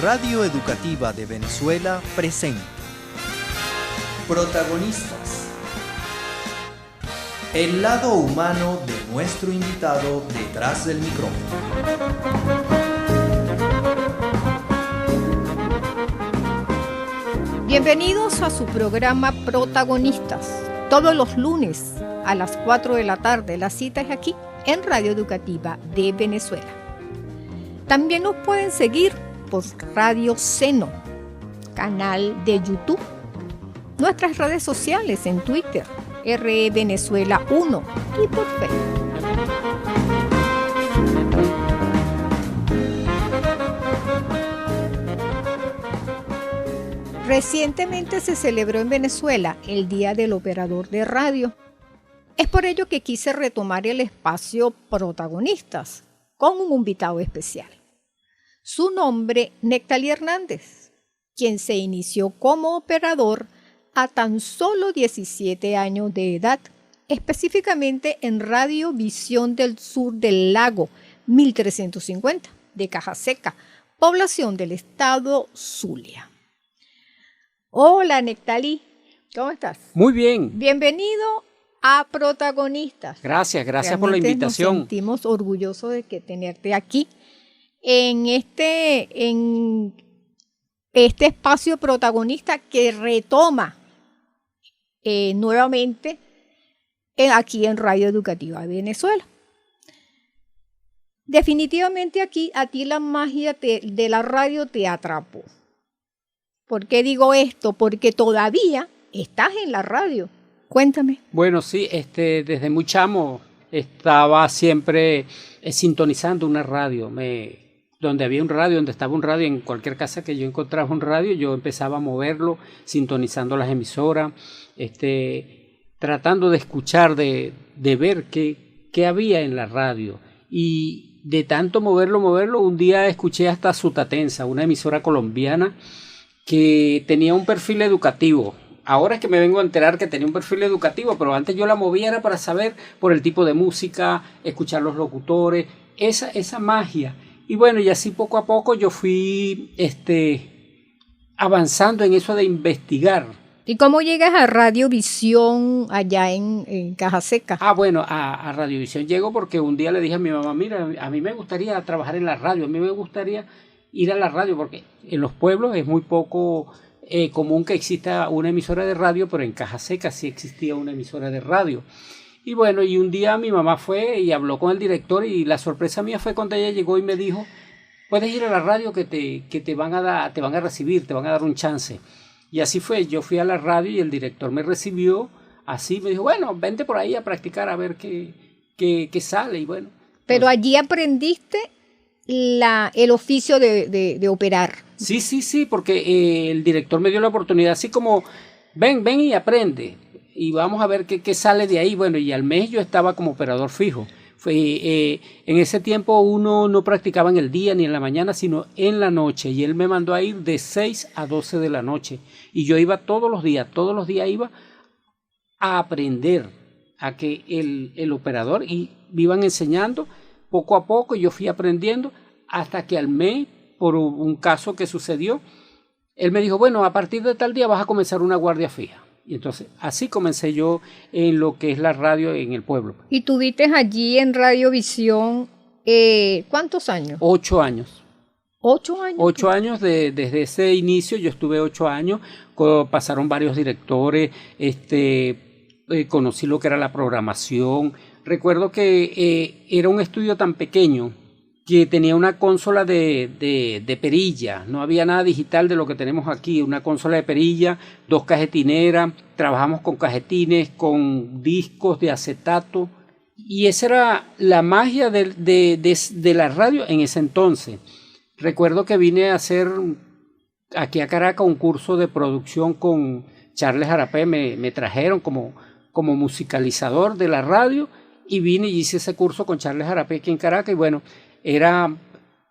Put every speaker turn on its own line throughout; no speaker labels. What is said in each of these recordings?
Radio Educativa de Venezuela presenta Protagonistas. El lado humano de nuestro invitado detrás del micrófono.
Bienvenidos a su programa Protagonistas. Todos los lunes a las 4 de la tarde, la cita es aquí en Radio Educativa de Venezuela. También nos pueden seguir por Radio Seno, canal de YouTube, nuestras redes sociales en Twitter, RE Venezuela 1 y por Facebook. Recientemente se celebró en Venezuela el Día del Operador de Radio. Es por ello que quise retomar el espacio Protagonistas con un invitado especial. Su nombre, Nectalí Hernández, quien se inició como operador a tan solo 17 años de edad, específicamente en Radio Visión del Sur del Lago 1350 de Caja Seca, población del estado Zulia. Hola Nectalí, ¿cómo estás?
Muy bien.
Bienvenido a Protagonistas.
Gracias
Realmente
por la invitación.
Nos sentimos orgullosos de que tenerte aquí en este espacio protagonista que retoma nuevamente aquí en Radio Educativa de Venezuela. Definitivamente aquí a ti la magia de la radio te atrapó. ¿Por qué digo esto? Porque todavía estás en la radio. Cuéntame.
Bueno, sí, desde muy chamo estaba siempre sintonizando una radio. Donde había un radio, donde estaba un radio, en cualquier casa que yo encontraba un radio, yo empezaba a moverlo, sintonizando las emisoras, tratando de escuchar, de ver qué había en la radio. Y de tanto moverlo, un día escuché hasta Sutatensa, una emisora colombiana que tenía un perfil educativo. Ahora es que me vengo a enterar que tenía un perfil educativo, pero antes yo la movía era para saber por el tipo de música, escuchar los locutores, esa magia. Y bueno, y así poco a poco yo fui avanzando en eso de investigar.
¿Y cómo llegas a Radiovisión allá en Caja Seca?
Bueno, a Radiovisión llego porque un día le dije a mi mamá, mira, a mí me gustaría trabajar en la radio, a mí me gustaría ir a la radio, porque en los pueblos es muy poco común que exista una emisora de radio, pero en Caja Seca sí existía una emisora de radio. Y bueno, y un día mi mamá fue y habló con el director, y la sorpresa mía fue cuando ella llegó y me dijo, puedes ir a la radio que te van a recibir, te van a dar un chance. Y así fue, yo fui a la radio y el director me recibió, así me dijo, bueno, vente por ahí a practicar a ver qué sale, y bueno.
Pero allí aprendiste el oficio de operar.
Sí, porque el director me dio la oportunidad, así como, ven y aprende, y vamos a ver qué sale de ahí. Bueno, y al mes yo estaba como operador fijo. En ese tiempo uno no practicaba en el día ni en la mañana, sino en la noche, y él me mandó a ir de 6 a 12 de la noche, y yo iba todos los días iba a aprender a que el operador, y me iban enseñando poco a poco, y yo fui aprendiendo hasta que al mes, por un caso que sucedió, él me dijo, bueno, a partir de tal día vas a comenzar una guardia fija. Y entonces así comencé yo en lo que es la radio en el pueblo.
¿Y tuviste allí en Radiovisión cuántos años?
8 años.
8 años.
8 años desde ese inicio, yo estuve 8 años, pasaron varios directores, conocí lo que era la programación. Recuerdo que era un estudio tan pequeño que tenía una consola de perilla, no había nada digital de lo que tenemos aquí, una consola de perilla, 2 cajetineras, trabajamos con cajetines, con discos de acetato, y esa era la magia de la radio en ese entonces. Recuerdo que vine a hacer aquí a Caracas un curso de producción con Charles Jarapé, me trajeron como musicalizador de la radio, y vine y hice ese curso con Charles Jarapé aquí en Caracas, y bueno, era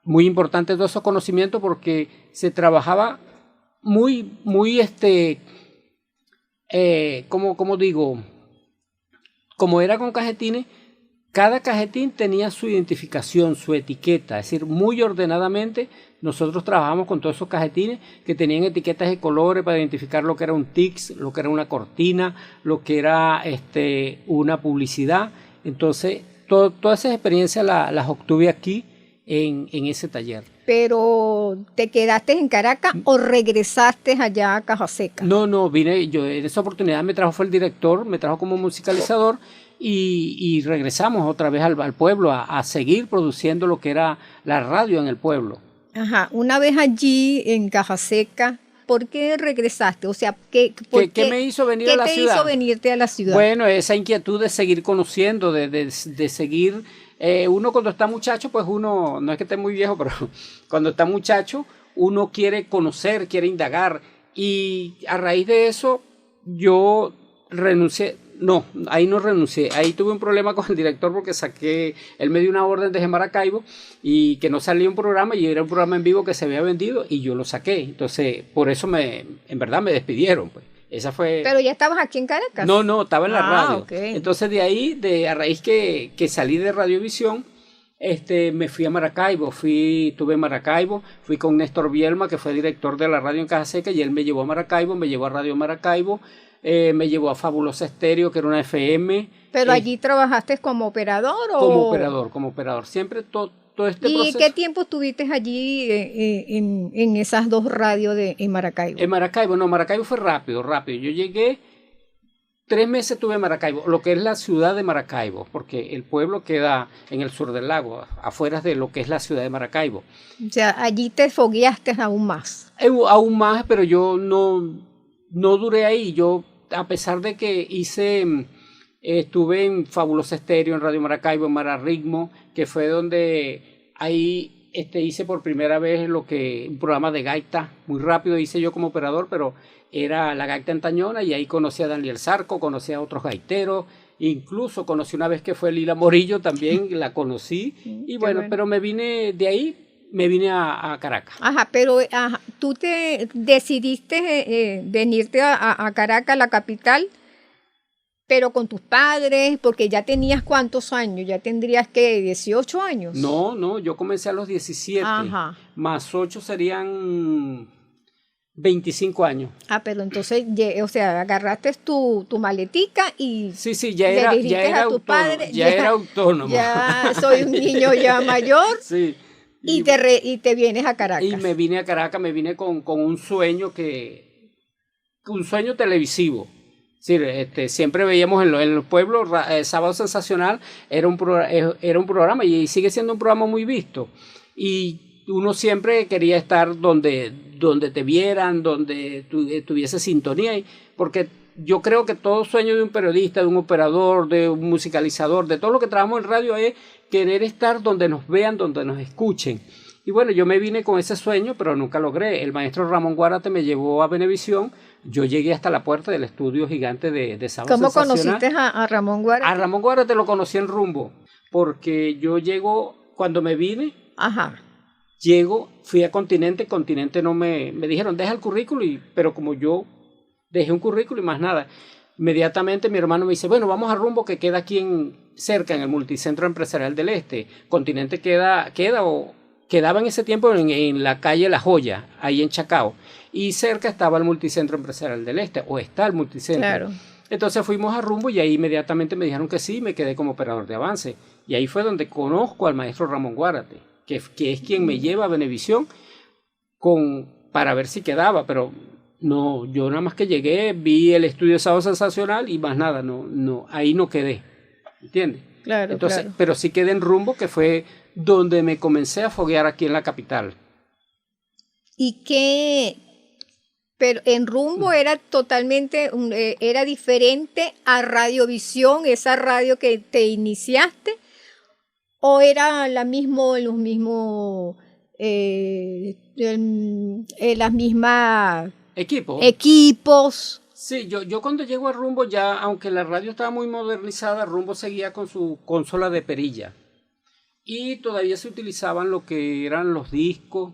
muy importante todos esos conocimientos porque se trabajaba muy, como digo, como era con cajetines, cada cajetín tenía su identificación, su etiqueta, es decir, muy ordenadamente nosotros trabajamos con todos esos cajetines que tenían etiquetas de colores para identificar lo que era un tics, lo que era una cortina, lo que era una publicidad. Entonces, todas esas experiencias las obtuve aquí en ese taller.
¿Pero te quedaste en Caracas o regresaste allá a Caja Seca?
No, vine, yo en esa oportunidad me trajo, fue el director, me trajo como musicalizador y regresamos otra vez al pueblo a seguir produciendo lo que era la radio en el pueblo.
Ajá, una vez allí en Caja Seca, ¿por qué regresaste? O sea,
¿Qué me hizo venir a la ciudad?
¿Qué te hizo venirte a la ciudad?
Bueno, esa inquietud de seguir conociendo, de seguir... uno cuando está muchacho, pues uno, no es que esté muy viejo, pero cuando está muchacho, uno quiere conocer, quiere indagar. Y a raíz de eso, yo renuncié. No, ahí no renuncié. Ahí tuve un problema con el director porque él me dio una orden desde Maracaibo y que no salía un programa y era un programa en vivo que se había vendido y yo lo saqué. Entonces, por eso en verdad me despidieron, pues. Esa fue...
¿Pero ya estabas aquí en Caracas?
No, estaba en la radio.
Okay.
Entonces de ahí, a raíz que salí de Radiovisión, me fui a Maracaibo, estuve en Maracaibo, fui con Néstor Bielma, que fue director de la radio en Caja Seca, y él me llevó a Maracaibo, me llevó a Radio Maracaibo, me llevó a Fabulosa Estéreo, que era una FM.
¿Pero allí trabajaste como operador?
Como operador. Siempre todo este proceso.
¿Y qué tiempo estuviste allí en esas dos radios en Maracaibo?
En Maracaibo, no, Maracaibo fue rápido. Yo llegué, 3 meses estuve en Maracaibo, lo que es la ciudad de Maracaibo, porque el pueblo queda en el sur del lago, afuera de lo que es la ciudad de Maracaibo.
O sea, allí te fogueaste aún más.
Aún más, pero yo no duré ahí. Yo, a pesar de que estuve en Fabulosa Estéreo, en Radio Maracaibo, en Mararritmo, que fue donde ahí hice por primera vez un programa de gaita, muy rápido hice yo como operador, pero era la gaita en Tañona, y ahí conocí a Daniel Zarco, conocí a otros gaiteros, incluso conocí una vez que fue Lila Morillo, también la conocí, y bueno, pero me vine de ahí, me vine a Caracas.
Ajá, pero tú te decidiste venirte a Caracas, la capital, pero con tus padres, porque ya tenías ¿cuántos años? Ya tendrías, ¿qué? 18 años.
No, yo comencé a los 17,
ajá,
más 8 serían 25 años.
Pero entonces, o sea, agarraste tu maletica y
sí, ya era autónomo.
Padre,
ya era autónomo.
Ya soy un niño ya mayor.
Sí.
Y te vienes a Caracas.
Y me vine a Caracas, me vine con un sueño un sueño televisivo. Sí, siempre veíamos en el pueblo, Sábado Sensacional era un programa y sigue siendo un programa muy visto. Y uno siempre quería estar donde te vieran, donde tuviese sintonía, porque yo creo que todo sueño de un periodista, de un operador, de un musicalizador, de todo lo que trabajamos en radio es querer estar donde nos vean, donde nos escuchen. Y bueno, yo me vine con ese sueño, pero nunca logré. El maestro Ramón Guárate me llevó a Venevisión. Yo llegué hasta la puerta del estudio gigante de Sábado
¿Cómo
Sensacional.
conociste a Ramón Guárate?
A Ramón Guárate lo conocí en Rumbo, porque yo cuando me vine, fui a Continente no me dijeron, deja el currículo, pero como yo dejé un currículo y más nada, inmediatamente mi hermano me dice, bueno, vamos a Rumbo, que queda aquí cerca, en el Multicentro Empresarial del Este. Continente quedaba en ese tiempo en la calle La Joya, ahí en Chacao, y cerca estaba el Multicentro Empresarial del Este, o está el Multicentro.
Claro.
Entonces fuimos a Rumbo y ahí inmediatamente me dijeron que sí, y me quedé como operador de avance. Y ahí fue donde conozco al maestro Ramón Guárate, que es quien me lleva a Venevisión para ver si quedaba, pero no, yo nada más que llegué, vi el estudio de Sábado Sensacional y más nada, no, ahí no quedé, ¿entiendes?
Claro,
entonces,
claro.
Pero sí quedé en Rumbo, que fue donde me comencé a foguear aquí en la capital.
Pero en Rumbo era totalmente, era diferente a Radiovisión, esa radio que te iniciaste, o era los mismas equipos.
Sí, yo cuando llego a Rumbo ya, aunque la radio estaba muy modernizada, Rumbo seguía con su consola de perilla. Y todavía se utilizaban lo que eran los discos,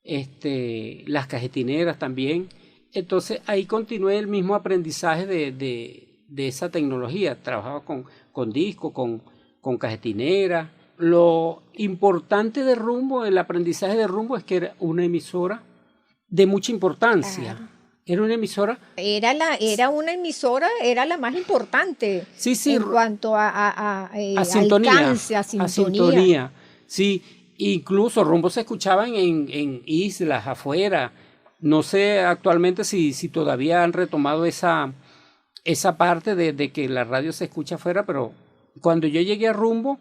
las cajetineras también. Entonces ahí continué el mismo aprendizaje de esa tecnología. Trabajaba con discos, con con cajetinera. Lo importante de Rumbo, el aprendizaje de Rumbo, es que era una emisora de mucha importancia.
Claro.
Era una emisora.
Era una emisora, era la más importante
Sí,
en cuanto a
sintonía,
alcance, a sintonía.
Sí, incluso Rumbo se escuchaban en islas afuera. No sé actualmente si todavía han retomado esa parte de que la radio se escucha afuera, pero cuando yo llegué a Rumbo,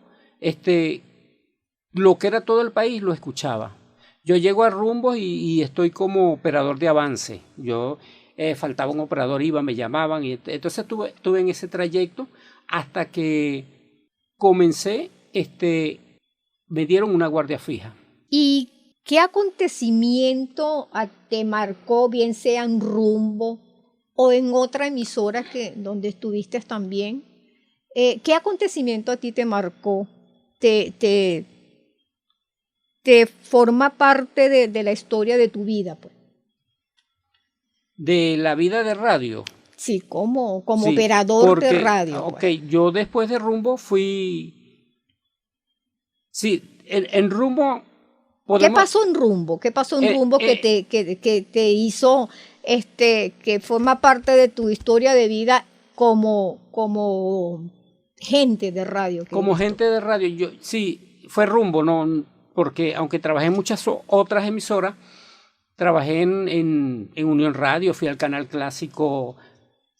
lo que era todo el país lo escuchaba. Yo llego a Rumbo y estoy como operador de avance. Yo faltaba un operador, me llamaban, y entonces estuve en ese trayecto hasta que comencé, me dieron una guardia fija.
¿Y qué acontecimiento te marcó, bien sea en Rumbo o en otra emisora donde estuviste también? ¿Qué acontecimiento a ti te marcó? Te forma parte de la historia de tu vida, pues.
De la vida de radio.
Sí, como operador de radio.
Ok,
pues.
yo después de Rumbo fui... Sí, en Rumbo...
¿Qué pasó en Rumbo? ¿Qué pasó en Rumbo que te hizo, que forma parte de tu historia de vida como gente de radio?
Como gente de radio, sí, fue Rumbo, no, porque aunque trabajé en muchas otras emisoras, trabajé en Unión Radio, fui al canal clásico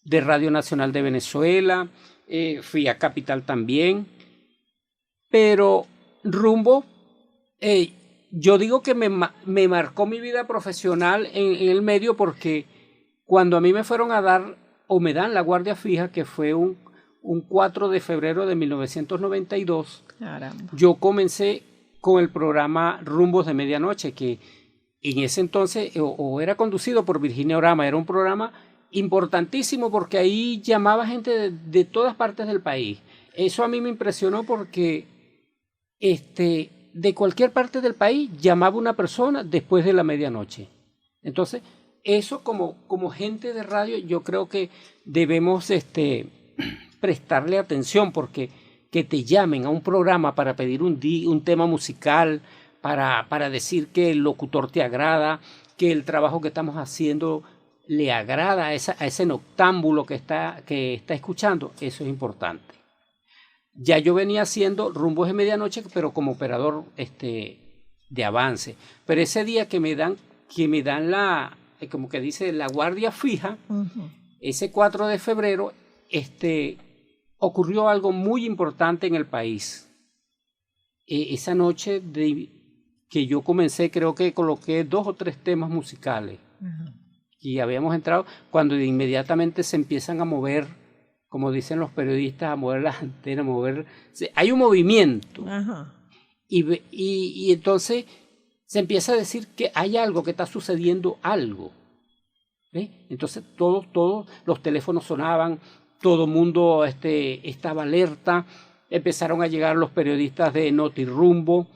de Radio Nacional de Venezuela, fui a Capital también, pero Rumbo, yo digo que me marcó mi vida profesional en el medio, porque cuando a mí me fueron a dar, o me dan la guardia fija, que fue un 4 de febrero de 1992,
Caramba.
Yo comencé con el programa Rumbos de Medianoche, que en ese entonces o era conducido por Virginia Orama. Era un programa importantísimo porque ahí llamaba gente de todas partes del país. Eso a mí me impresionó porque de cualquier parte del país llamaba una persona después de la medianoche. Entonces, eso como gente de radio, yo creo que debemos prestarle atención, porque que te llamen a un programa para pedir un tema musical, para decir que el locutor te agrada, que el trabajo que estamos haciendo le agrada a ese noctámbulo que está escuchando, eso es importante. Ya yo venía haciendo Rumbos de Medianoche, pero como operador de avance. Pero ese día que me dan la, como que dice, la guardia fija, ese 4 de febrero, ocurrió algo muy importante en el país. Esa noche que yo comencé, creo que coloqué 2 o 3 temas musicales. Y habíamos entrado cuando inmediatamente se empiezan a mover, como dicen los periodistas, a mover las antenas, hay un movimiento. Y entonces se empieza a decir que hay algo, que está sucediendo algo. Entonces todos los teléfonos sonaban, todo el mundo estaba alerta, empezaron a llegar los periodistas de Notirumbo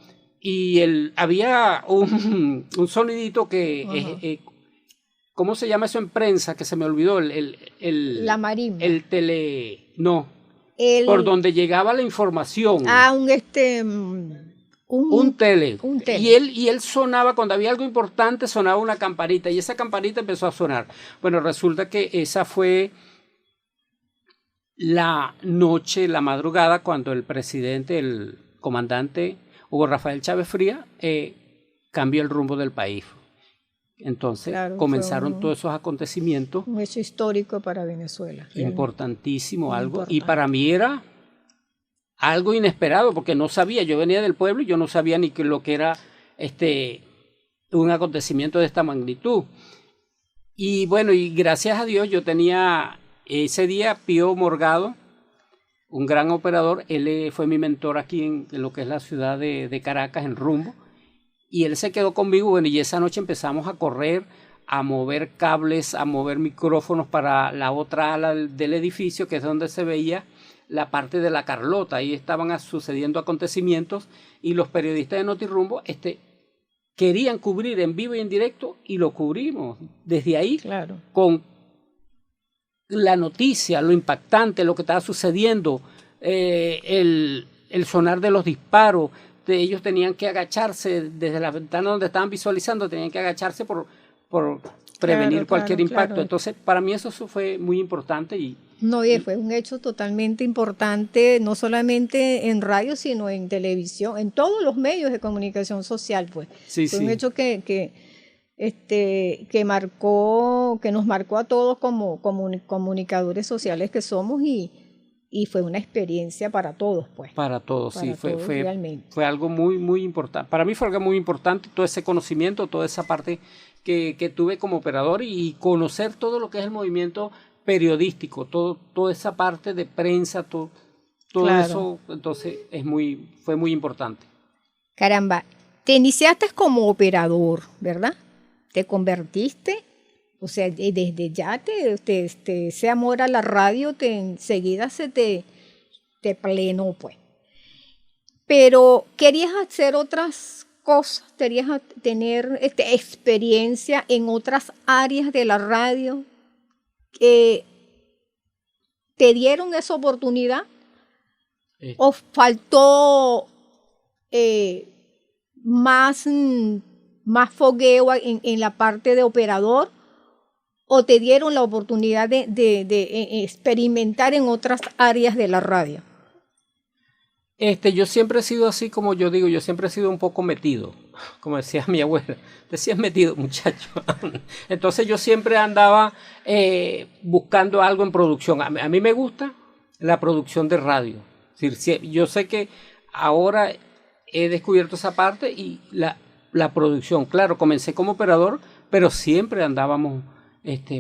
y había un sonidito que, ¿cómo se llama eso en prensa? Que se me olvidó,
la marimba.
Por donde llegaba la información. Un tele. Y él sonaba, cuando había algo importante, sonaba una campanita, y esa campanita empezó a sonar. Bueno, resulta que esa fue la madrugada, cuando el presidente, el comandante Hugo Rafael Chávez Frías, cambió el rumbo del país. Entonces comenzaron todos esos acontecimientos.
Un hecho histórico para Venezuela.
Importantísimo, algo. Y para mí era algo inesperado, porque no sabía, yo venía del pueblo y yo no sabía ni lo que era un acontecimiento de esta magnitud. Y bueno, y gracias a Dios yo tenía ese día Pío Morgado, un gran operador. Él fue mi mentor aquí en lo que es la ciudad de Caracas, en Rumbo, y él se quedó conmigo. Bueno, y esa noche empezamos a correr, a mover cables, a mover micrófonos para la otra ala del edificio, que es donde se veía la parte de la Carlota. Ahí estaban sucediendo acontecimientos y los periodistas de Notirumbo querían cubrir en vivo y en directo, y lo cubrimos desde ahí, con la noticia, lo impactante, lo que estaba sucediendo, el sonar de los disparos. Ellos tenían que agacharse desde la ventana donde estaban visualizando, tenían que agacharse por prevenir cualquier impacto. Claro. Entonces, para mí eso fue muy importante.
No, y fue un hecho totalmente importante, no solamente en radio, sino en televisión, en todos los medios de comunicación social, pues. Sí, fue un hecho que nos marcó a todos como comunicadores sociales que somos y fue una experiencia para todos, pues.
Para todos, sí, fue algo muy, muy importante. Para mí fue algo muy importante, todo ese conocimiento, toda esa parte que tuve como operador y conocer todo lo que es el movimiento periodístico, toda esa parte de prensa, todo claro. Eso, entonces fue muy importante.
Caramba, te iniciaste como operador, ¿verdad? Te convertiste, o sea, desde ya ese amor a la radio enseguida se te plenó, pues. Pero querías hacer otras cosas, querías tener experiencia en otras áreas de la radio. ¿Te dieron esa oportunidad? ¿O faltó más fogueo en la parte de operador? ¿O te dieron la oportunidad de experimentar en otras áreas de la radio?
Yo siempre he sido así, como yo digo, yo siempre he sido un poco metido, como decía mi abuela, decías metido, muchacho. Entonces yo siempre andaba buscando algo en producción. A mí me gusta la producción de radio. Es decir, yo sé que ahora he descubierto esa parte y la producción. Claro, comencé como operador, pero siempre andábamos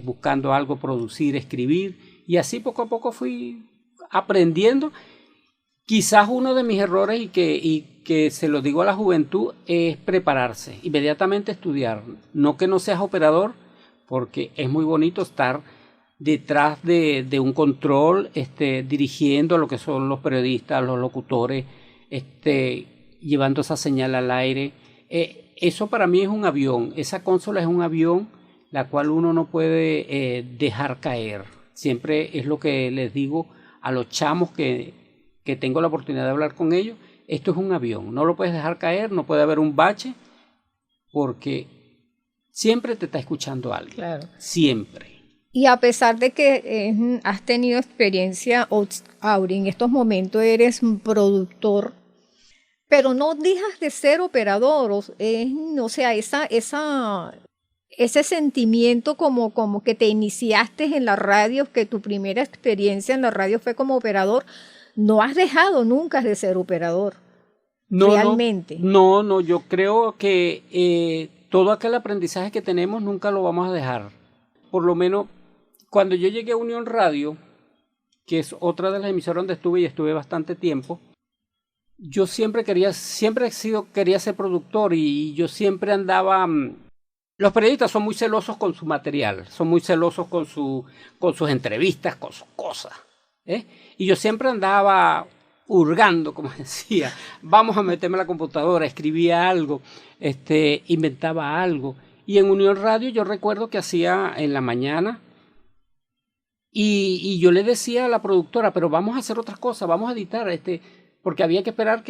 buscando algo, producir, escribir, y así poco a poco fui aprendiendo. Quizás uno de mis errores y que se lo digo a la juventud es prepararse, inmediatamente estudiar. No que no seas operador, porque es muy bonito estar detrás de un control, dirigiendo lo que son los periodistas, los locutores, llevando esa señal al aire. Eso para mí es un avión, esa consola es un avión, la cual uno no puede dejar caer. Siempre es lo que les digo a los chamos que tengo la oportunidad de hablar con ellos. Esto es un avión, no lo puedes dejar caer, no puede haber un bache, porque siempre te está escuchando alguien. Claro. Siempre.
Y a pesar de que has tenido experiencia, Auri, en estos momentos eres un productor, pero no dejas de ser operador, o sea, ese sentimiento como que te iniciaste en la radio, que tu primera experiencia en la radio fue como operador. No has dejado nunca de ser operador, realmente.
No, yo creo que todo aquel aprendizaje que tenemos nunca lo vamos a dejar. Por lo menos, cuando yo llegué a Unión Radio, que es otra de las emisoras donde estuve bastante tiempo, yo siempre quería ser productor y yo siempre andaba... Los periodistas son muy celosos con su material, son muy celosos con sus entrevistas, con sus cosas. Y yo siempre andaba hurgando, como decía, vamos a meterme a la computadora, escribía algo, inventaba algo. Y en Unión Radio yo recuerdo que hacía en la mañana y yo le decía a la productora, pero vamos a hacer otras cosas, vamos a editar, porque había que esperar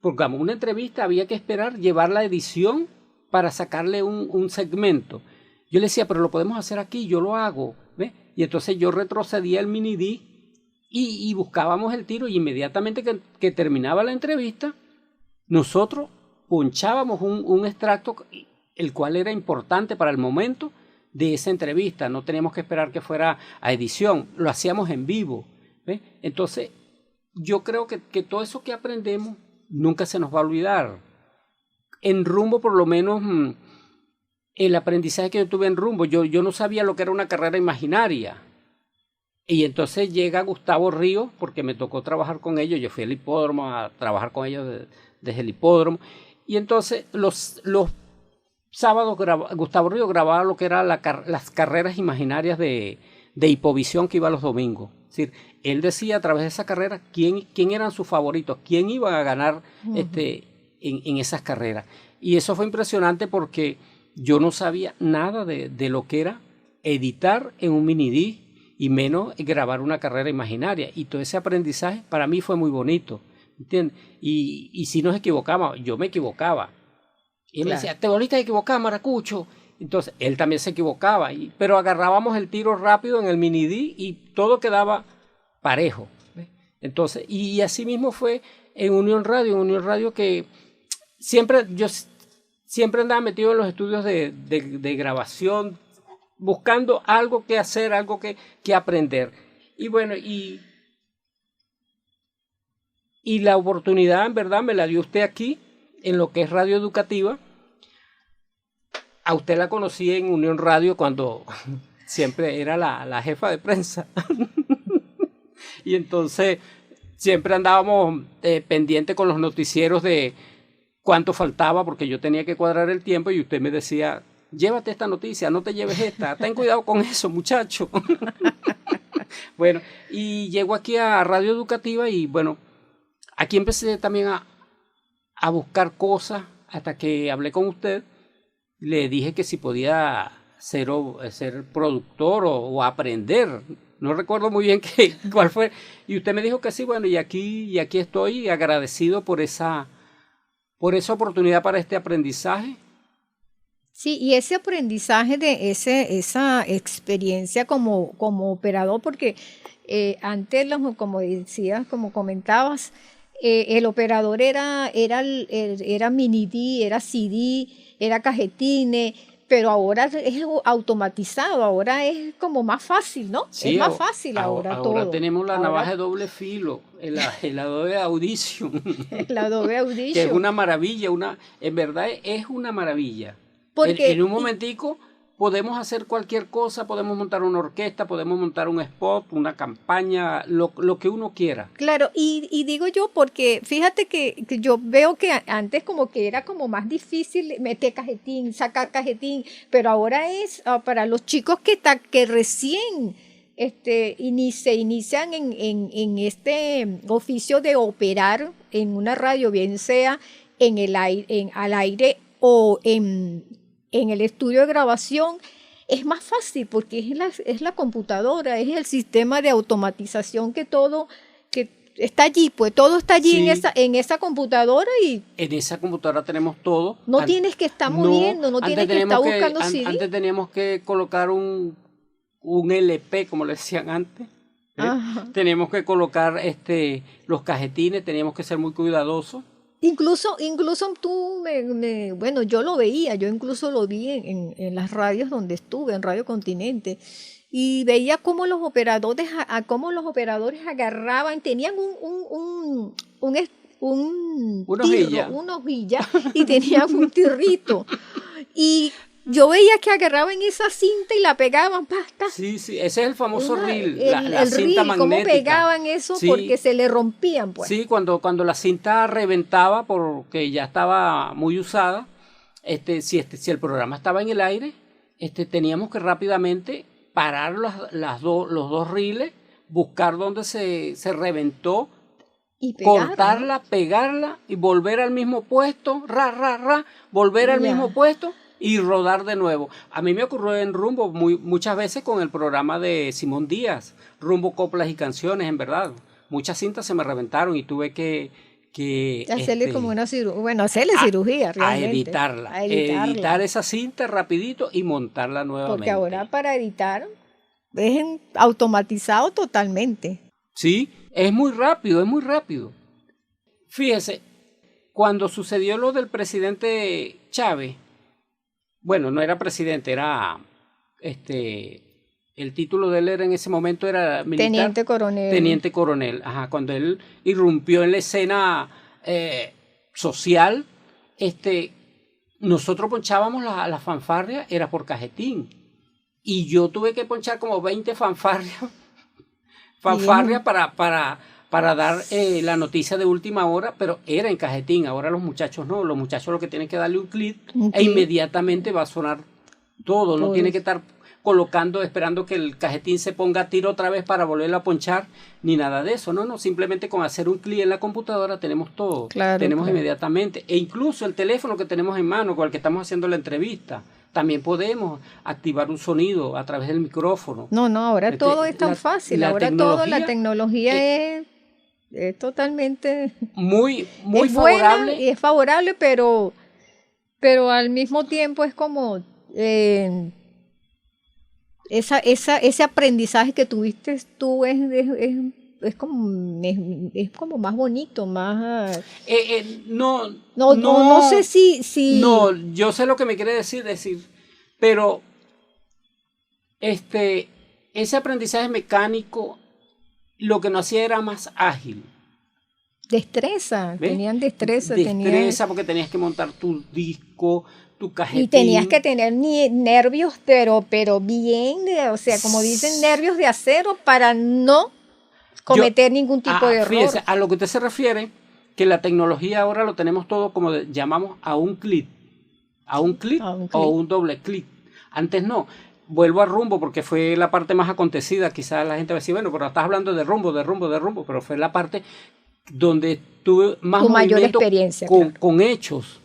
porque una entrevista había que esperar llevar la edición para sacarle un segmento. Yo le decía, pero lo podemos hacer aquí, yo lo hago, ¿ves? Y entonces yo retrocedía el mini D y buscábamos el tiro y inmediatamente que terminaba la entrevista, nosotros ponchábamos un extracto, el cual era importante para el momento de esa entrevista. No teníamos que esperar que fuera a edición, lo hacíamos en vivo, ¿ves? Entonces, yo creo que todo eso que aprendemos nunca se nos va a olvidar. En Rumbo, por lo menos, el aprendizaje que yo tuve en Rumbo, yo no sabía lo que era una carrera imaginaria. Y entonces llega Gustavo Ríos, porque me tocó trabajar con ellos. Yo fui al hipódromo a trabajar con ellos desde el hipódromo. Y entonces los sábados Gustavo Ríos grababa lo que eran las carreras imaginarias de Hipovisión que iba los domingos. Es decir, él decía a través de esa carrera quién eran sus favoritos, quién iba a ganar en esas carreras. Y eso fue impresionante porque yo no sabía nada de lo que era editar en un mini D y menos grabar una carrera imaginaria. Y todo ese aprendizaje para mí fue muy bonito. ¿entiendes? Y si nos equivocábamos, yo me equivocaba. Y él me
Claro.
decía, te volviste a equivocar, maracucho. Entonces, él también se equivocaba, pero agarrábamos el tiro rápido en el mini D y todo quedaba parejo. ¿Ves? Entonces, y así mismo fue en Unión Radio que yo siempre andaba metido en los estudios de grabación, buscando algo que hacer, algo que aprender. Y bueno, y la oportunidad, en verdad, me la dio usted aquí, en lo que es radio educativa. A usted la conocí en Unión Radio cuando siempre era la jefa de prensa. Y entonces siempre andábamos pendientes con los noticieros de cuánto faltaba, porque yo tenía que cuadrar el tiempo y usted me decía, llévate esta noticia, no te lleves esta, ten cuidado con eso, muchacho. Bueno, y llego aquí a Radio Educativa y bueno, aquí empecé también a buscar cosas hasta que hablé con usted. Le dije que si podía ser productor o aprender. No recuerdo muy bien cuál fue. Y usted me dijo que sí, bueno, y aquí estoy agradecido por esa oportunidad para este aprendizaje.
Sí, y ese aprendizaje de esa experiencia como operador, porque antes, como decías, como comentabas, el operador era mini D, era CD, era cajetines, pero ahora es automatizado, ahora es como más fácil, ¿no?
Sí,
es más fácil ahora todo.
Ahora tenemos la navaja de doble filo, el Adobe Audition.
El Adobe Audition.
Que es una maravilla, en verdad es una maravilla.
Porque,
en un momentico podemos hacer cualquier cosa, podemos montar una orquesta, podemos montar un spot, una campaña, lo que uno quiera.
Claro, y digo yo porque fíjate que yo veo que antes como que era como más difícil meter cajetín, sacar cajetín, pero ahora es para los chicos que recién se inician en este oficio de operar en una radio, bien sea en el aire, al aire o en el estudio de grabación, es más fácil porque es la computadora, es el sistema de automatización que está allí, pues todo está allí
Sí.
en esa computadora y
En esa computadora tenemos todo.
no tienes que estar moviendo, no tienes que estar buscando CD.
Antes teníamos que colocar un LP, como le decían antes. Teníamos que colocar los cajetines, teníamos que ser muy cuidadosos.
Incluso tú, bueno, yo lo veía, yo incluso lo vi en las radios donde estuve, en Radio Continente, y veía cómo los operadores agarraban, tenían
Una
hojilla y tenían un tirrito. Y yo veía que agarraban esa cinta y la pegaban, ¡pasta!
Sí, ese es el famoso reel, la
el
cinta
reel,
magnética.
cómo pegaban eso,
Sí.
porque se le rompían, pues.
Sí, cuando la cinta reventaba porque ya estaba muy usada, si el programa estaba en el aire, teníamos que rápidamente parar los dos reels, buscar dónde se reventó,
Y pegarla,
cortarla, pegarla y volver al mismo puesto, volver al
Ya.
mismo puesto y rodar de nuevo. A mí me ocurrió en Rumbo muchas veces con el programa de Simón Díaz, Rumbo, Coplas y Canciones, en verdad. Muchas cintas se me reventaron y tuve que
hacerle como una cirugía, bueno, hacerle cirugía realmente.
a editar esa cinta rapidito y montarla nuevamente.
Porque ahora para editar es automatizado totalmente.
Sí, es muy rápido, es muy rápido. Fíjese, cuando sucedió lo del presidente Chávez, bueno, no era presidente, era el título de él era en ese momento era militar. Teniente coronel, ajá, cuando él irrumpió en la escena social, nosotros ponchábamos la fanfarria, era por cajetín. Y yo tuve que ponchar como 20 fanfarrias para dar la noticia de última hora, pero era en cajetín. Ahora los muchachos no, los muchachos lo que tienen que darle un clic e inmediatamente va a sonar todo. No tiene que estar colocando, esperando que el cajetín se ponga a tiro otra vez para volverlo a ponchar, ni nada de eso. No, simplemente con hacer un clic en la computadora tenemos todo. Tenemos inmediatamente. E incluso el teléfono que tenemos en mano con el que estamos haciendo la entrevista, también podemos activar un sonido a través del micrófono.
No, ahora todo es tan fácil. Ahora todo, la tecnología es Es totalmente
muy
es
favorable.
buena y es favorable, pero al mismo tiempo es como ese aprendizaje que tuviste tú es como más bonito, más no sé si
No, yo sé lo que me quiere decir, pero ese aprendizaje mecánico lo que nos hacía era más ágil.
destreza,
¿Ves?
tenían destreza,
Porque tenías que montar tu disco, tu cajetín.
Y tenías que tener nervios, pero bien, o sea, como dicen, nervios de acero para no cometer ningún tipo de error.
Fíjese, a lo que usted se refiere, que la tecnología ahora lo tenemos todo como llamamos a un clic o un doble clic. Antes no. Vuelvo a Rumbo porque fue la parte más acontecida. Quizás la gente va a decir, bueno, pero estás hablando de Rumbo, pero fue la parte donde tuve más
mayor experiencia
con hechos.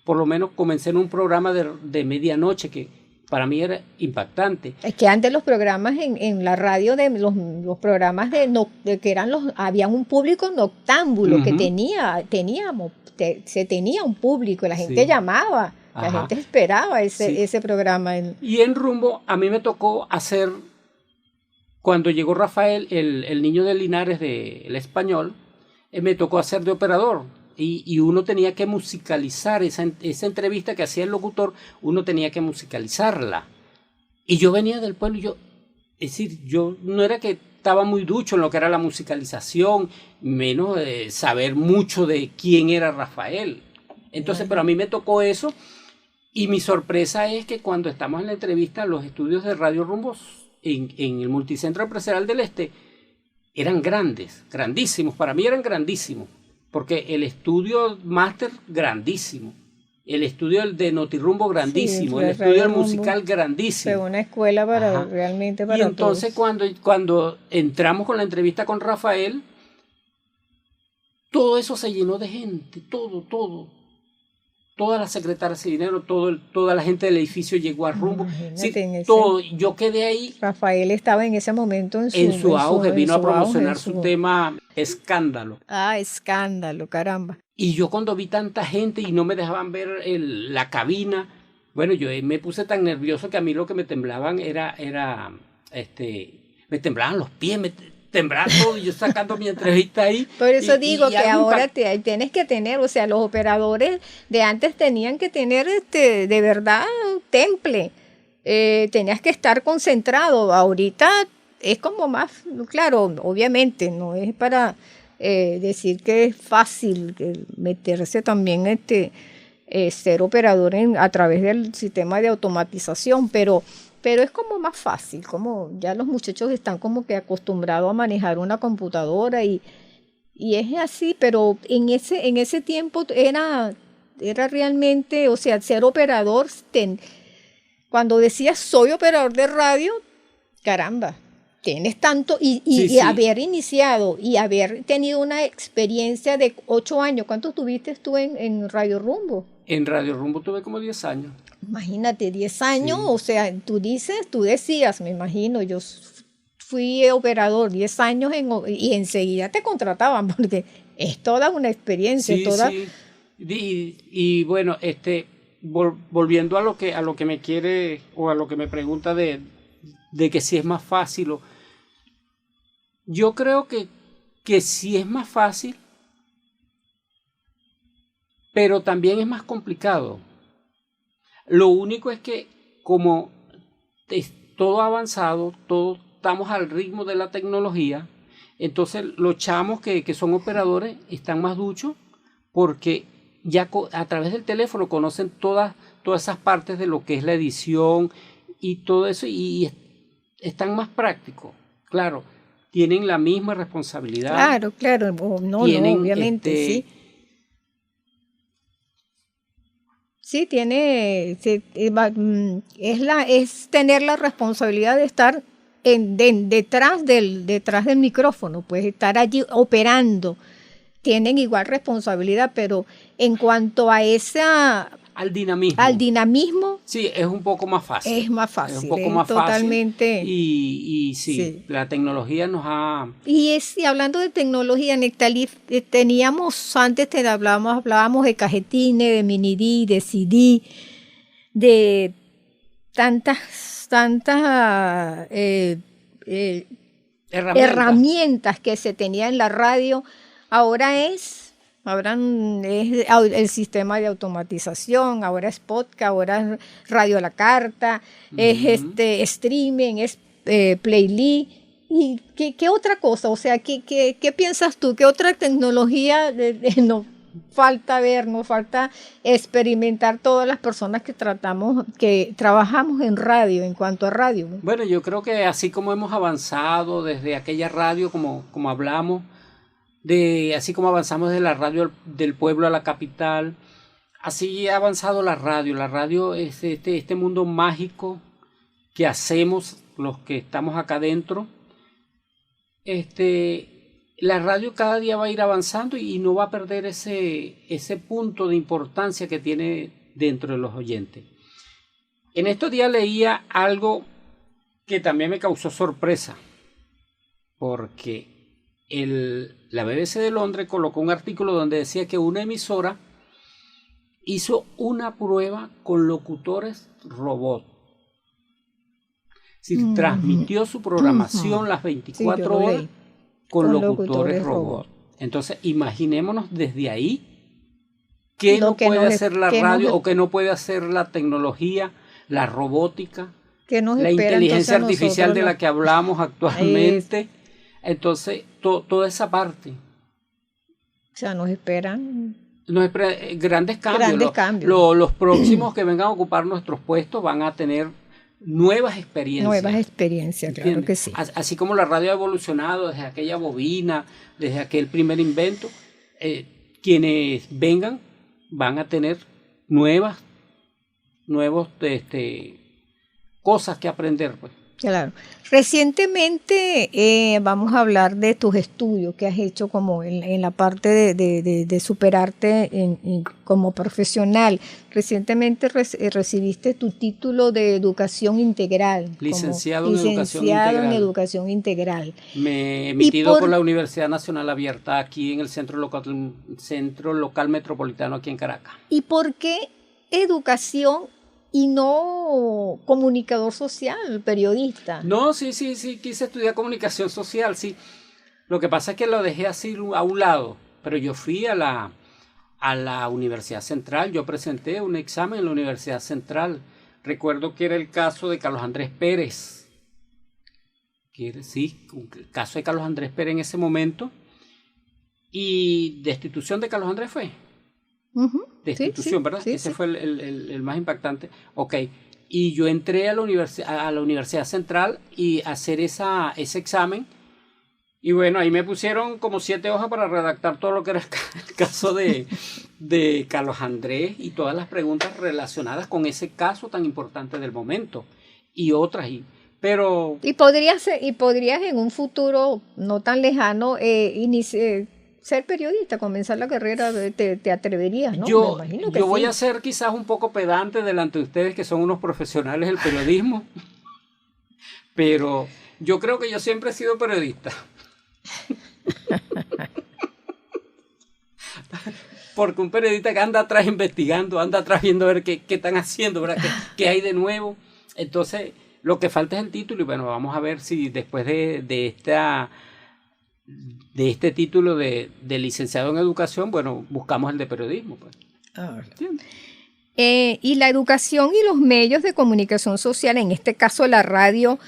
Por lo menos comencé en un programa de medianoche que para mí era impactante.
Es que antes los programas en la radio, los programas de que eran había un público noctámbulo que se tenía un público, la gente llamaba, la gente esperaba ese programa.
Y en Rumbo a mí me tocó hacer, cuando llegó Rafael, el niño de Linares del español, me tocó hacer de operador. Y uno tenía que musicalizar esa entrevista que hacía el locutor, uno tenía que musicalizarla. Y yo venía del pueblo y yo no era que estaba muy ducho en lo que era la musicalización, menos saber mucho de quién era Rafael. Entonces, pero a mí me tocó eso, y mi sorpresa es que cuando estamos en la entrevista, los estudios de Radio Rumbo en el Multicentro Empresarial del Este eran grandísimos, para mí eran grandísimos. Porque el estudio máster, grandísimo. El estudio de Notirumbo, grandísimo. El estudio del musical, grandísimo.
Fue una escuela realmente para
todos. Y entonces cuando entramos con la entrevista con Rafael, todo eso se llenó de gente. Todo. Todas las secretarias de dinero, toda la gente del edificio llegó a Rumbo. Todo. Yo quedé ahí.
Rafael estaba en ese momento
en su auge, vino a promocionar su tema Escándalo.
Escándalo, caramba.
Y yo cuando vi tanta gente y no me dejaban ver la cabina, bueno, yo me puse tan nervioso que a mí lo que me temblaban me temblaban los pies, me temblaba todo, y yo sacando mi entrevista ahí.
Por eso digo que ahora tienes que tener, o sea, los operadores de antes tenían que tener de verdad temple. Tenías que estar concentrado. Ahorita es como más, claro, obviamente, no es para decir que es fácil meterse también ser operador a través del sistema de automatización, pero es como más fácil, como ya los muchachos están como que acostumbrados a manejar una computadora y es así, pero en ese tiempo era realmente, o sea, ser operador, cuando decías soy operador de radio, caramba, tienes tanto y haber iniciado y haber tenido una experiencia de 8 años. ¿Cuánto tuviste tú en Radio Rumbo?
En Radio Rumbo tuve como 10 años.
Imagínate, 10 años, o sea, tú decías, me imagino, yo fui operador 10 años y enseguida te contrataban porque es toda una experiencia.
Sí. Y bueno, volviendo a lo que me quiere o a lo que me pregunta de que si es más fácil, yo creo que sí es más fácil, pero también es más complicado. Lo único es que como es todo avanzado, todos estamos al ritmo de la tecnología, entonces los chamos que son operadores están más duchos porque ya a través del teléfono conocen todas esas partes de lo que es la edición y todo eso, y están más prácticos. Claro, tienen la misma responsabilidad.
Claro, no, obviamente, sí. Sí, es tener la responsabilidad de estar detrás del micrófono, pues estar allí operando. Tienen igual responsabilidad, pero en cuanto a esa
al dinamismo.
Al dinamismo.
Sí, es un poco más fácil.
Es más fácil.
Es un poco más
totalmente.
fácil. Y sí, la tecnología nos ha...
Y hablando de tecnología, Nectalí, teníamos, antes hablábamos de cajetines, de mini D, de CD, de tantas herramientas que se tenía en la radio. Ahora es el sistema de automatización, ahora es podcast, ahora es radio a la carta, es streaming, es playlist. ¿Y qué otra cosa? O sea, ¿qué piensas tú? ¿Qué otra tecnología nos falta ver, nos falta experimentar todas las personas que trabajamos en radio, en cuanto a radio?
Bueno, yo creo que así como hemos avanzado desde aquella radio, como hablamos, así como avanzamos de la radio del pueblo a la capital, así ha avanzado la radio. La radio es este mundo mágico que hacemos los que estamos acá adentro. La radio cada día va a ir avanzando y no va a perder ese punto de importancia que tiene dentro de los oyentes. En estos días leía algo que también me causó sorpresa, porque la BBC de Londres colocó un artículo donde decía que una emisora hizo una prueba con locutores robot. Es decir, transmitió su programación las 24 horas con locutores robot. Entonces, imaginémonos desde ahí qué no puede hacer la radio o qué no puede hacer la tecnología, la robótica, la inteligencia artificial de la que hablamos actualmente. Entonces, toda esa parte.
O sea, nos esperan
grandes cambios. Los próximos que vengan a ocupar nuestros puestos van a tener nuevas experiencias.
Claro que sí.
Así como la radio ha evolucionado desde aquella bobina, desde aquel primer invento, quienes vengan van a tener nuevas cosas que aprender, pues.
Claro. Recientemente vamos a hablar de tus estudios que has hecho como en la parte de superarte como profesional. Recientemente recibiste tu título de educación integral.
Licenciado
en educación integral.
Me he emitido por la Universidad Nacional Abierta aquí en el Centro Local Metropolitano aquí en Caracas.
¿Y por qué educación y no comunicador social, periodista?
No, sí, quise estudiar comunicación social, sí. Lo que pasa es que lo dejé así a un lado, pero yo fui a la Universidad Central, yo presenté un examen en la Universidad Central. Recuerdo que era el caso de Carlos Andrés Pérez. Sí, el caso de Carlos Andrés Pérez en ese momento. Y destitución de Carlos Andrés fue. Destitución, ¿verdad? Ese fue el más impactante. Ok, y yo entré a la Universidad Central y hacer ese examen. Y bueno, ahí me pusieron como 7 hojas para redactar todo lo que era el caso de Carlos Andrés y todas las preguntas relacionadas con ese caso tan importante del momento. Y otras, pero...
Y podrías en un futuro no tan lejano ser periodista, comenzar la carrera, te atreverías, ¿no?
Yo
Me imagino que
voy
sí.
a ser quizás un poco pedante delante de ustedes que son unos profesionales del periodismo, pero yo creo que yo siempre he sido periodista. Porque un periodista que anda atrás investigando, anda atrás viendo a ver qué están haciendo, ¿verdad? ¿Qué hay de nuevo? Entonces, lo que falta es el título y bueno, vamos a ver si después de este título de licenciado en educación, bueno, buscamos el de periodismo. Pues.
Y la educación y los medios de comunicación social, en este caso la radio,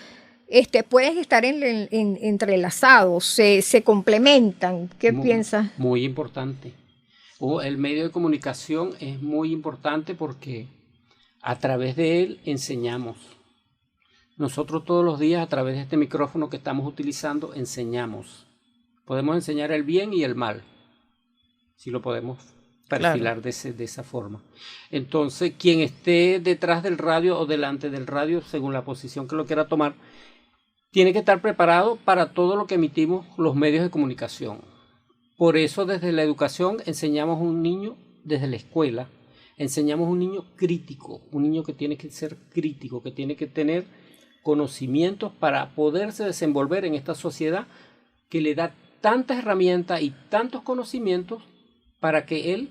pueden estar entrelazados, se complementan. ¿Qué piensas?
Muy importante. El medio de comunicación es muy importante porque a través de él enseñamos. Nosotros todos los días a través de este micrófono que estamos utilizando enseñamos. Podemos enseñar el bien y el mal, si lo podemos perfilar de esa forma. Entonces, quien esté detrás del radio o delante del radio, según la posición que lo quiera tomar, tiene que estar preparado para todo lo que emitimos los medios de comunicación. Por eso, desde la educación, enseñamos a un niño desde la escuela Enseñamos a un niño crítico, un niño que tiene que ser crítico, que tiene que tener conocimientos para poderse desenvolver en esta sociedad que le da tantas herramientas y tantos conocimientos para que él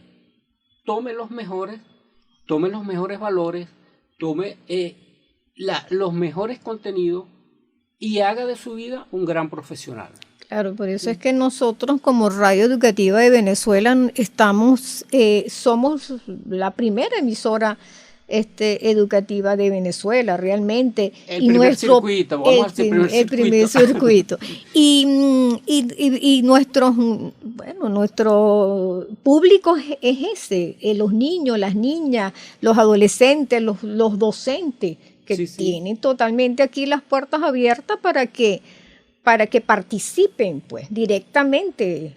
tome los mejores valores, tome los mejores contenidos y haga de su vida un gran profesional.
Claro, por eso es que nosotros como Radio Educativa de Venezuela somos la primera emisora educativa de Venezuela, realmente.
El primer circuito, vamos a decir
el primer circuito. Y nuestro público es ese, los niños, las niñas, los adolescentes, los docentes, que tienen totalmente aquí las puertas abiertas para que participen pues directamente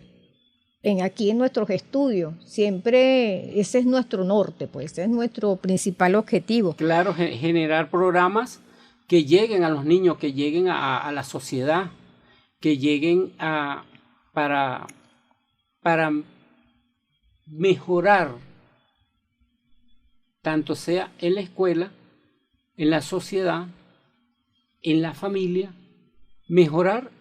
aquí en nuestros estudios. Siempre ese es nuestro norte, pues ese es nuestro principal objetivo.
Claro, generar programas que lleguen a los niños, que lleguen a la sociedad, que lleguen para mejorar, tanto sea en la escuela, en la sociedad, en la familia, mejorar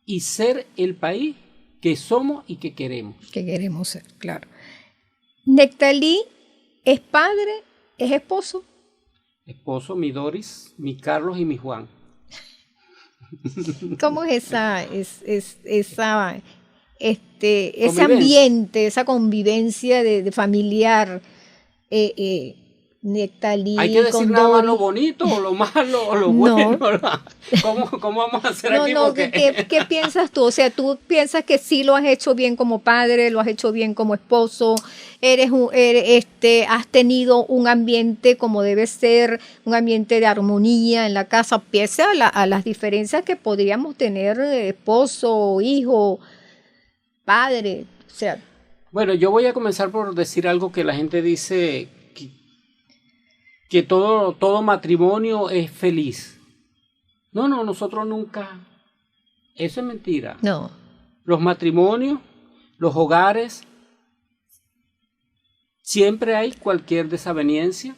y ser el país que somos y que queremos.
Que queremos ser, claro. Nectalí es padre, es esposo.
Esposo, mi Doris, mi Carlos y mi Juan.
¿Cómo es ese ambiente, esa convivencia de familiar? Nectalí,
hay que decir nada más lo bonito o lo malo o lo bueno. ¿Cómo vamos a hacer aquí?
¿Qué piensas tú? O sea, ¿tú piensas que sí lo has hecho bien como padre, lo has hecho bien como esposo? ¿Has tenido un ambiente como debe ser, un ambiente de armonía en la casa, pese a las diferencias que podríamos tener esposo, hijo, padre? O sea,
bueno, yo voy a comenzar por decir algo que la gente dice, que todo matrimonio es feliz. No, nosotros nunca. Eso es mentira.
No.
Los matrimonios, los hogares, siempre hay cualquier desaveniencia,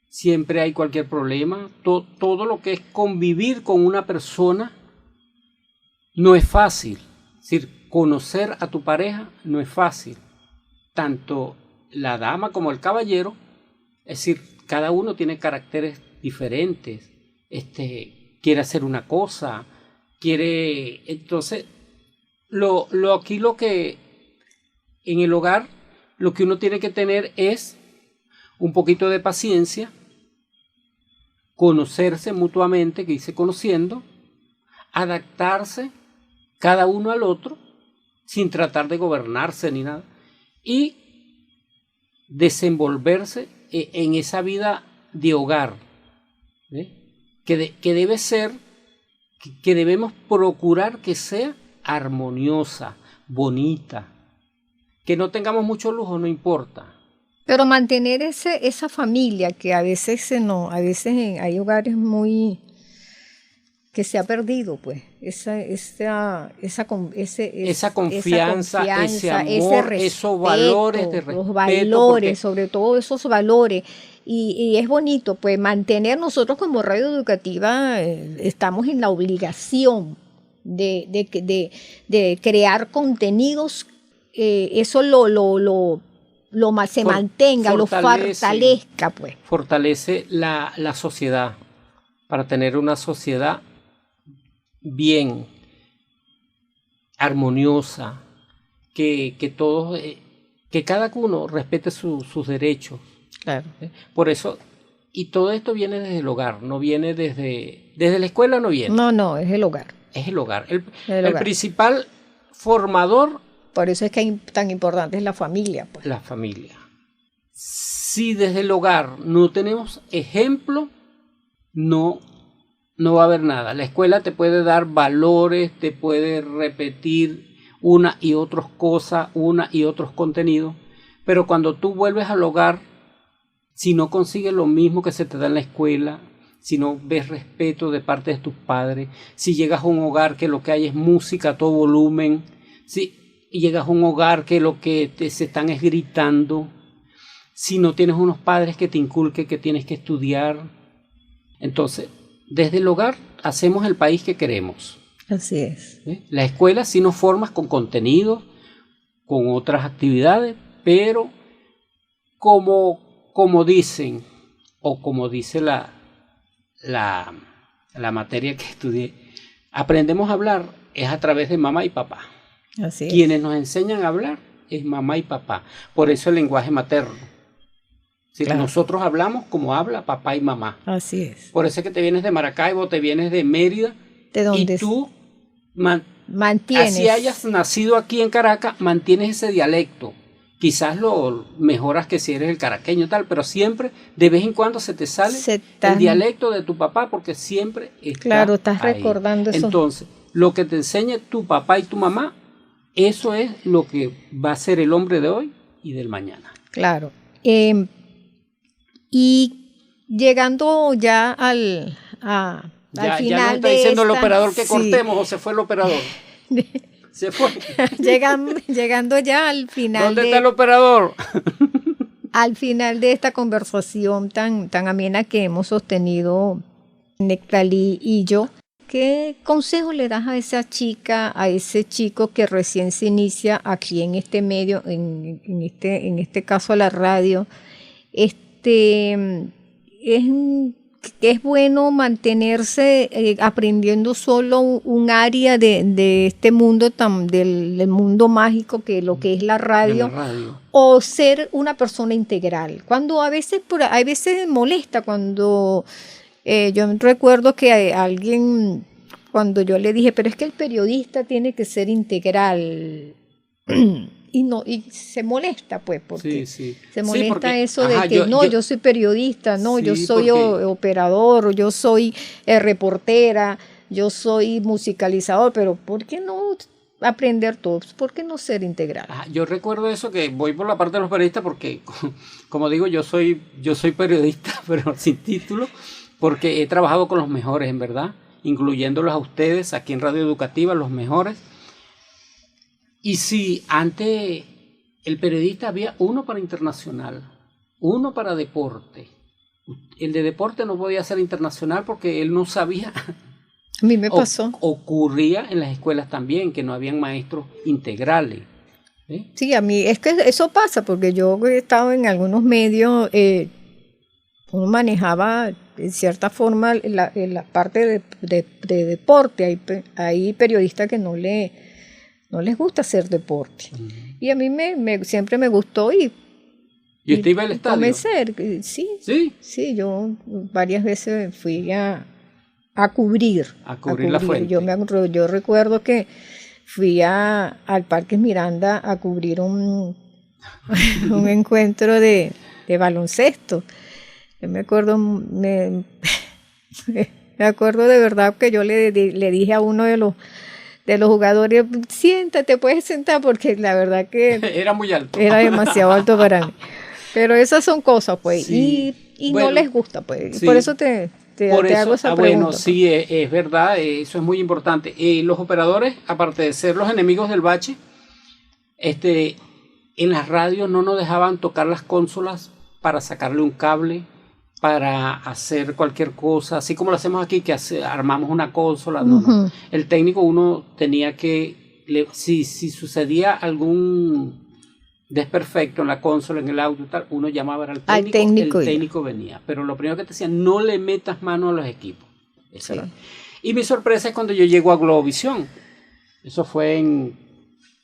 siempre hay cualquier problema. Todo lo que es convivir con una persona no es fácil. Es decir, conocer a tu pareja no es fácil. Tanto la dama como el caballero, es decir, cada uno tiene caracteres diferentes, quiere hacer una cosa, entonces, lo que en el hogar, lo que uno tiene que tener es un poquito de paciencia, conocerse mutuamente, que dice conociendo, adaptarse cada uno al otro, sin tratar de gobernarse ni nada, y desenvolverse en esa vida de hogar, que debe ser, que debemos procurar que sea armoniosa, bonita, que no tengamos mucho lujo, no importa.
Pero mantener esa familia que a veces hay hogares muy que se ha perdido, pues, esa confianza,
ese amor,
ese respeto,
esos valores de respeto.
Los valores, sobre todo esos valores. Y es bonito, pues, mantener nosotros como radio educativa, estamos en la obligación de crear contenidos, eso se mantenga, lo fortalezca, pues.
Fortalece la sociedad, para tener una sociedad bien, armoniosa, que todos, que cada uno respete sus derechos.
Claro.
Por eso, y todo esto viene desde el hogar, no viene desde la escuela, no viene.
No, es el hogar.
Es el hogar. El principal formador.
Por eso es que tan importante es la familia, pues.
La familia. Si desde el hogar no tenemos ejemplo, no va a haber nada. La escuela te puede dar valores, te puede repetir una y otras cosas, una y otros contenidos, pero cuando tú vuelves al hogar, si no consigues lo mismo que se te da en la escuela, si no ves respeto de parte de tus padres, si llegas a un hogar que lo que hay es música a todo volumen, si llegas a un hogar que lo que se están es gritando, si no tienes unos padres que te inculquen que tienes que estudiar. Entonces, desde el hogar hacemos el país que queremos.
Así es.
La escuela sí nos forma con contenidos, con otras actividades, pero como dicen, o como dice la materia que estudié, aprendemos a hablar es a través de mamá y papá.
Así es.
Quienes nos enseñan a hablar es mamá y papá. Por eso el lenguaje materno. ¿Sí?
Claro.
Nosotros hablamos como habla papá y mamá.
Así es.
Por eso es que te vienes de Maracaibo, te vienes de Mérida,
¿De dónde
y tú
mantienes?
así hayas nacido aquí en Caracas, mantienes ese dialecto. Quizás lo mejoras que si eres el caraqueño y tal, pero siempre, de vez en cuando se te sale el dialecto de tu papá, porque siempre está
Claro, estás
ahí.
recordando eso.
Entonces, lo que te enseñe tu papá y tu mamá, eso es lo que va a ser el hombre de hoy y del mañana.
Claro. Y llegando ya al final
ya nos está
de
diciendo el
esta,
operador que
sí.
cortemos, o se fue el operador. Se fue.
Llegando ya al final.
¿Dónde está el operador?
Al final de esta conversación tan amena que hemos sostenido Nectalí y yo, ¿qué consejo le das a esa chica, a ese chico que recién se inicia aquí en este medio, en este caso a la radio? Es bueno mantenerse aprendiendo solo un área de este mundo del mundo mágico que lo que es la radio, o ser una persona integral. Cuando a veces molesta cuando yo recuerdo que alguien, cuando yo le dije, pero es que el periodista tiene que ser integral. Y se molesta, pues, porque se molesta porque, eso de que yo soy periodista, yo soy operador, yo soy reportera, yo soy musicalizador, pero ¿por qué no aprender todos? ¿Por qué no ser integral?
Yo recuerdo eso, que voy por la parte de los periodistas porque, como digo, yo soy periodista, pero sin título, porque he trabajado con los mejores, en verdad, incluyéndolos a ustedes aquí en Radio Educativa, los mejores. Y si antes el periodista había uno para internacional, uno para deporte, el de deporte no podía ser internacional porque él no sabía.
A mí me pasó.
Ocurría en las escuelas también, que no habían maestros integrales.
Sí, a mí es que eso pasa, porque yo he estado en algunos medios, uno manejaba en cierta forma la parte de deporte. Hay periodistas que no les gusta hacer deporte. Uh-huh. Y a mí siempre me gustó y
usted iba al estadio?
Convencer, sí, yo varias veces fui a cubrir.
A cubrir la fuente.
Yo recuerdo que fui al Parque Miranda a cubrir un encuentro de baloncesto. Yo me acuerdo de verdad que yo le dije a uno de los jugadores, siéntate, puedes sentar, porque la verdad que
era muy alto.
Era demasiado alto para mí. Pero esas son cosas, pues, sí. y bueno, no les gusta, pues. Sí. Por eso te hago esa pregunta.
Bueno, sí, es verdad, eso es muy importante. Los operadores, aparte de ser los enemigos del bache, en las radios no nos dejaban tocar las consolas para sacarle un cable, para hacer cualquier cosa, así como lo hacemos aquí, que armamos una consola. No. El técnico, uno tenía que, si sucedía algún desperfecto en la consola, en el audio y tal, uno llamaba al técnico, el técnico venía. Pero lo primero que te decían, no le metas mano a los equipos. Claro. Y mi sorpresa es cuando yo llego a Globovisión. Eso fue en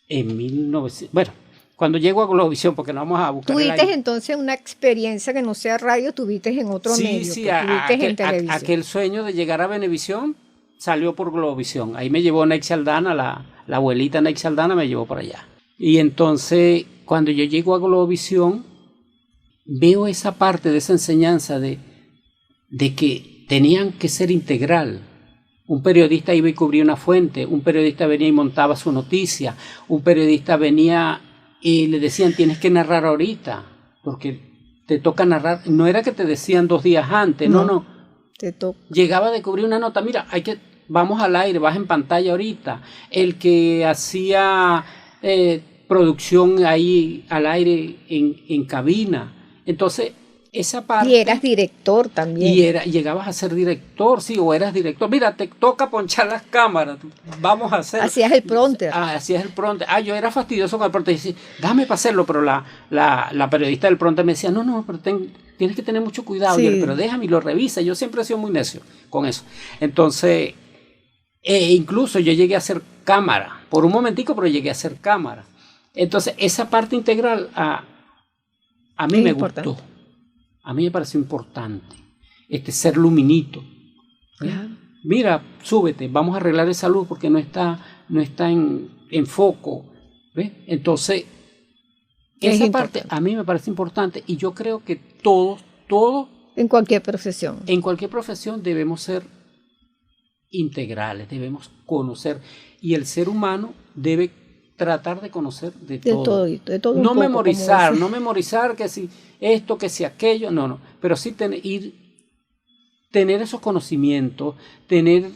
1900, bueno, cuando llego a Globovisión, porque no vamos a buscar.
¿Tuviste entonces una experiencia que no sea radio, tuviste en otro medio?
Sí, aquel sueño de llegar a Venevisión salió por Globovisión. Ahí me llevó Nexi Aldana, la abuelita Nexi Aldana me llevó para allá. Y entonces, cuando yo llego a Globovisión, veo esa parte de esa enseñanza de que tenían que ser integral. Un periodista iba y cubría una fuente, un periodista venía y montaba su noticia, un periodista venía y le decían, tienes que narrar ahorita, porque te toca narrar. No era que te decían 2 días antes, no.
Te toca.
Llegaba de cubrir una nota, mira, vamos al aire, vas en pantalla ahorita. El que hacía producción ahí al aire en cabina, Entonces, esa parte...
Y eras director también.
Llegabas a ser director, sí, o eras director. Mira, te toca ponchar las cámaras, vamos a hacer...
Hacías el prompter.
Hacías el prompter. Yo era fastidioso con el prompter. Decía, dame para hacerlo, pero la periodista del prompter me decía, no, pero tienes que tener mucho cuidado.
Sí.
Y yo, pero déjame y lo revisa. Yo siempre he sido muy necio con eso. Entonces, incluso yo llegué a hacer cámara. Por un momentico, pero llegué a hacer cámara. Entonces, esa parte integral a mí me gustó. A mí me pareció importante ser luminito.
Claro.
Mira, súbete, vamos a arreglar esa luz porque no está en foco. ¿Ves? Entonces, esa parte a mí me parece importante y yo creo que todos,
en cualquier profesión.
En cualquier profesión debemos ser integrales, debemos conocer. Y el ser humano debe tratar de conocer de todo.
De todo
No
un poco,
memorizar que si esto, que si aquello, no. Pero sí tener esos conocimientos, tener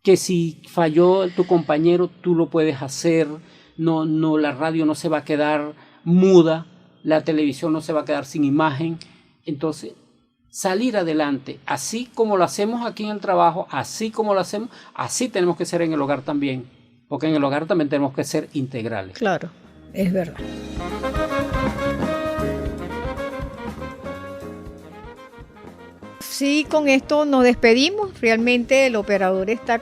que si falló tu compañero, tú lo puedes hacer. No, la radio no se va a quedar muda, la televisión no se va a quedar sin imagen. Entonces, salir adelante, así como lo hacemos aquí en el trabajo, así como lo hacemos, así tenemos que ser en el hogar también. Porque en el hogar también tenemos que ser integrales.
Claro, es verdad. Sí, con esto nos despedimos. Realmente el operador está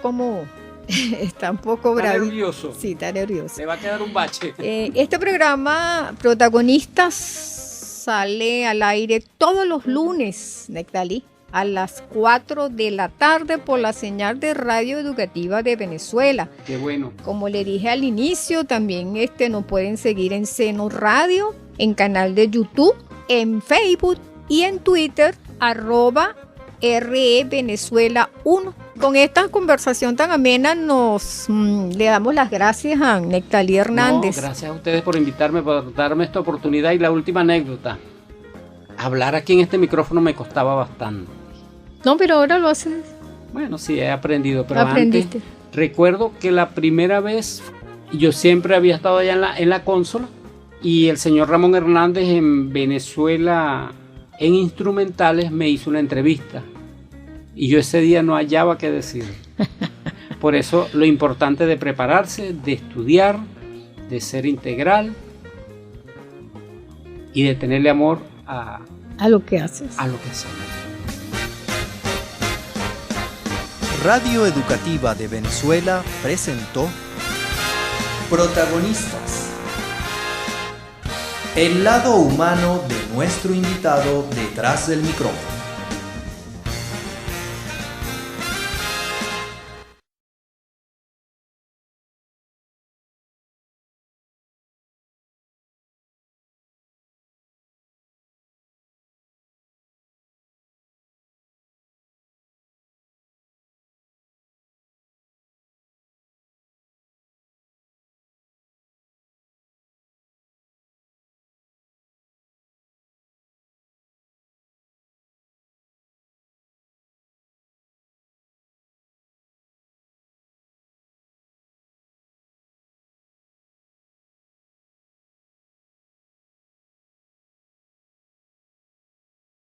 está un poco bravo.
Está nervioso.
Sí, está nervioso.
Le va a quedar un bache.
Este programa, Protagonistas, sale al aire todos los lunes, Nectalí, a las 4 de la tarde por la señal de Radio Educativa de Venezuela.
Qué bueno.
Como le dije al inicio, también nos pueden seguir en Seno Radio, en canal de YouTube, en Facebook y en Twitter, @REVenezuela1. Con esta conversación tan amena le damos las gracias a Nectalí Hernández.
Gracias a ustedes por invitarme, por darme esta oportunidad. Y la última anécdota. Hablar aquí en este micrófono me costaba bastante.
No, pero ahora lo haces.
Bueno, sí, he aprendido, pero
Aprendiste.
Antes recuerdo que la primera vez yo siempre había estado allá en la consola y el señor Ramón Hernández en Venezuela en instrumentales me hizo una entrevista y yo ese día no hallaba qué decir. Por eso lo importante de prepararse, de estudiar, de ser integral y de tenerle amor a
lo que haces.
A lo que hacemos.
Radio Educativa de Venezuela presentó Protagonistas. El lado humano de nuestro invitado detrás del micrófono.